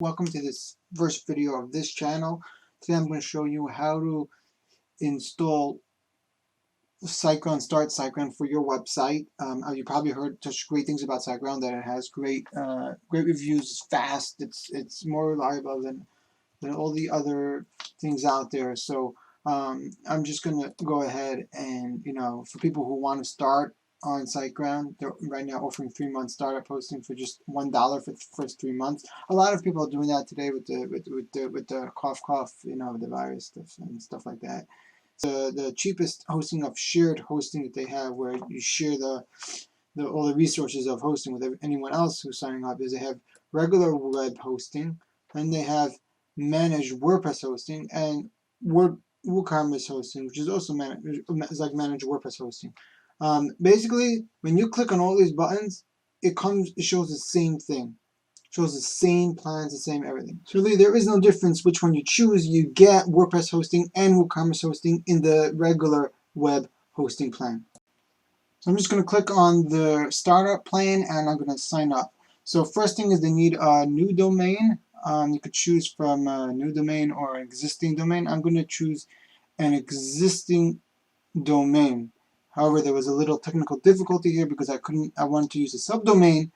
Welcome to this first video of this channel. Today I'm going to show you how to install SiteGround, start SiteGround for your website. You probably heard such great things about SiteGround, that it has great reviews, it's fast, it's more reliable than all the other things out there. So I'm just going to go ahead and, for people who want to start on SiteGround, they're right now offering 3-month startup hosting for just $1 for the first 3 months. A lot of people are doing that today with the cough, the virus stuff and stuff like that. The cheapest hosting of shared hosting that they have, where you share all the resources of hosting with anyone else who's signing up, is they have regular web hosting, and they have managed WordPress hosting and WooCommerce hosting, which is also managed WordPress hosting. Basically, when you click on all these buttons, it shows the same thing. Shows the same plans, the same everything. So really, there is no difference which one you choose. You get WordPress hosting and WooCommerce hosting in the regular web hosting plan. So I'm just going to click on the startup plan and I'm going to sign up. So first thing is they need a new domain. You could choose from a new domain or an existing domain. I'm going to choose an existing domain. However, there was a little technical difficulty here because I wanted to use a subdomain.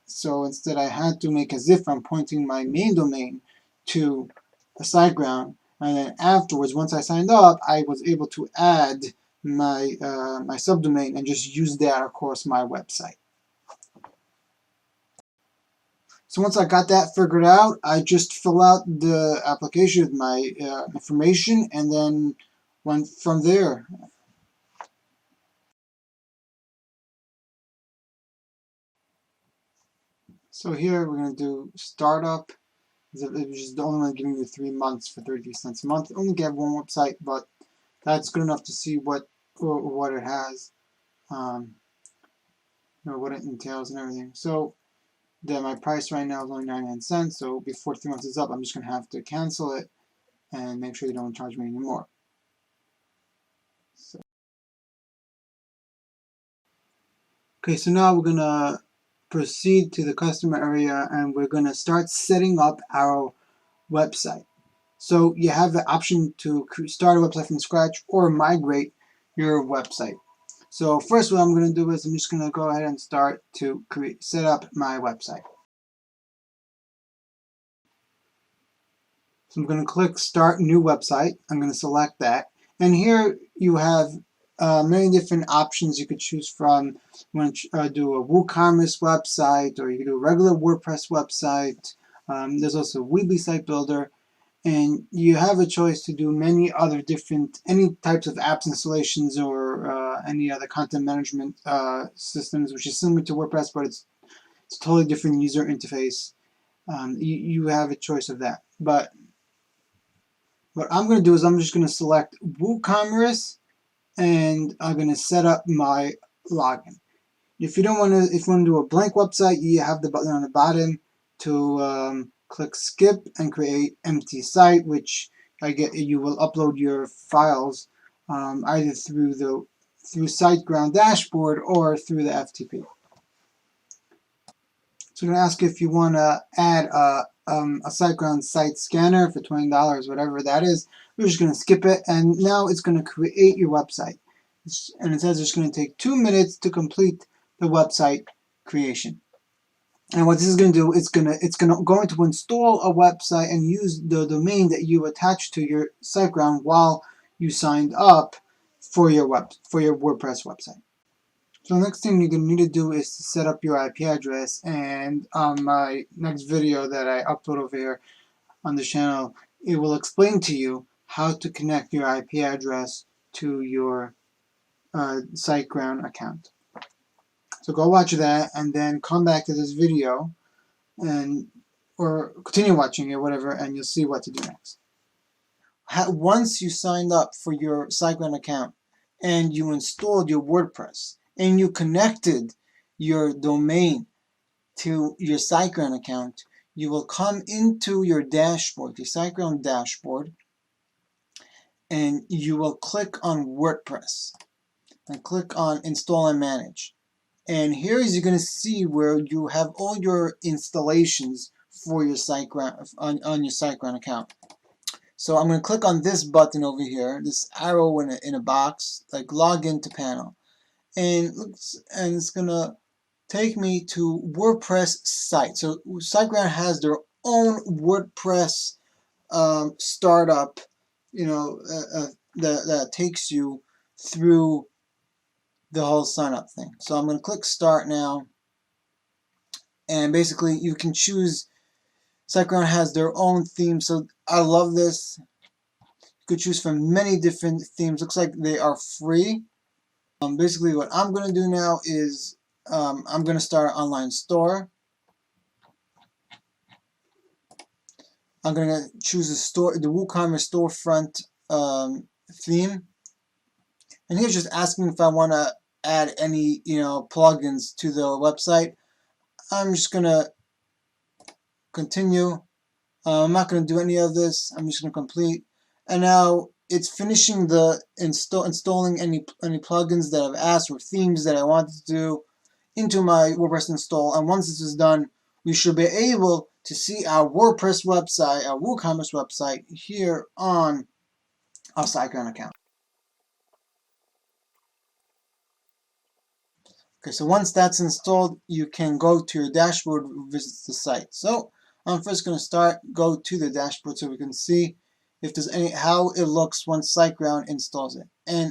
So instead I had to make as if I'm pointing my main domain to a SiteGround, and then afterwards, once I signed up, I was able to add my my subdomain and just use that across my website. So once I got that figured out, I just fill out the application with my information and then went from there. So here we're going to do startup, which is the only one giving you 3 months for 33 cents a month. Only get one website, but that's good enough to see what it has, what it entails and everything. So my price right now is only 99 cents. So before 3 months is up, I'm just going to have to cancel it and make sure they don't charge me anymore. Okay, so now we're going to proceed to the customer area and we're going to start setting up our website. So you have the option to start a website from scratch or migrate your website. So first, what I'm going to do is I'm just going to go ahead and start to set up my website. So I'm going to click Start New Website. I'm going to select that, and here you have many different options you could choose from. You want to do a WooCommerce website, or you can do a regular WordPress website. There's also a Weebly Site Builder. And you have a choice to do many other any types of apps installations or any other content management systems, which is similar to WordPress, but it's a totally different user interface. You have a choice of that. But what I'm going to do is I'm just going to select WooCommerce and I'm going to set up my login. If you want to do a blank website, you have the button on the bottom to click skip and create empty site, which you will upload your files either through SiteGround dashboard or through the FTP. So I'm going to ask if you want to add a SiteGround site scanner for $20, whatever that is. We're just going to skip it, and now it's going to create your website. And it says it's going to take 2 minutes to complete the website creation. And what this is going to do, it's going to install a website and use the domain that you attached to your SiteGround while you signed up for your WordPress website. So the next thing you're going to need to do is to set up your IP address, and on my next video that I upload over here on the channel, it will explain to you how to connect your IP address to your SiteGround account. So go watch that and then come back to this video or continue watching it, whatever, and you'll see what to do next. Once you signed up for your SiteGround account and you installed your WordPress and you connected your domain to your SiteGround account, you will come into your dashboard, your SiteGround dashboard, and you will click on WordPress and click on Install and Manage. And here is you're going to see where you have all your installations for your SiteGround on your SiteGround account. So I'm going to click on this button over here, this arrow in a box, like log into panel, and it's going to take me to WordPress site. So SiteGround has their own WordPress startup, that takes you through the whole sign up thing. So I'm going to click start now, and basically you can choose. SiteGround has their own theme, so I love this. You could choose from many different themes. Looks like they are free. Basically what I'm going to do now is I'm going to start an online store. I'm going to choose the WooCommerce storefront theme. And here's just asking if I want to add any plugins to the website. I'm just going to continue. I'm not going to do any of this. I'm just going to complete. And now it's finishing the installing any plugins that I've asked or themes that I want to do into my WordPress install. And once this is done, we should be able to see our WordPress website, our WooCommerce website here on our SiteGround account. Okay, so once that's installed, you can go to your dashboard, visit the site. So I'm first going to go to the dashboard so we can see if there's how it looks once SiteGround installs it. And